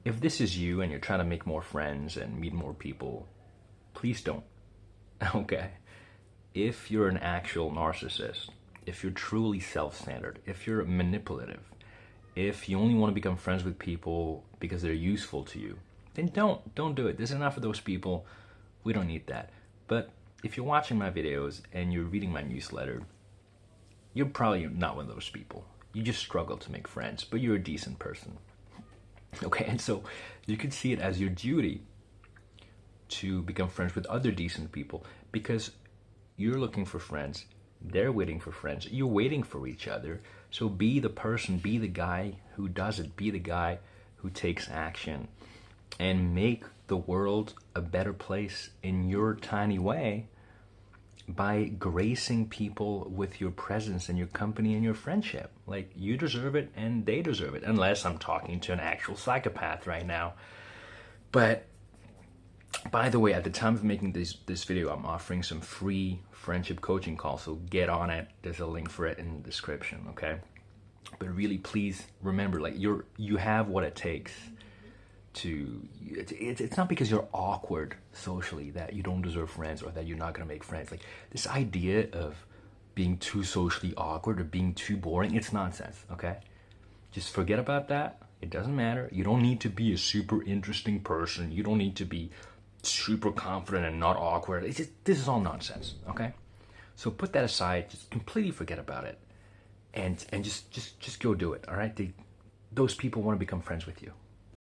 if this is you and you're trying to make more friends and meet more people, please don't. Okay? If you're an actual narcissist, if you're truly self-centered, if you're manipulative, if you only want to become friends with people because they're useful to you, then don't do it. There's enough of those people. We don't need that. But if you're watching my videos and you're reading my newsletter, you're probably not one of those people. You just struggle to make friends, but you're a decent person. Okay, and so you could see it as your duty to become friends with other decent people, because you're looking for friends, they're waiting for friends, you're waiting for each other. So be the person, be the guy who does it, be the guy who takes action, and make the world a better place in your tiny way by gracing people with your presence and your company and your friendship. Like, you deserve it and they deserve it, unless I'm talking to an actual psychopath right now. But by the way, at the time of making this video, I'm offering some free friendship coaching calls, so get on it. There's a link for it in the description, okay? But really, please remember, like, you have what it takes to, it's not because you're awkward socially that you don't deserve friends or that you're not going to make friends. Like, this idea of being too socially awkward or being too boring, it's nonsense, okay? Just forget about that. It doesn't matter. You don't need to be a super interesting person. You don't need to be super confident and not awkward. It's just, this is all nonsense, okay? So put that aside. Just completely forget about it, and just go do it. All right? Those people want to become friends with you.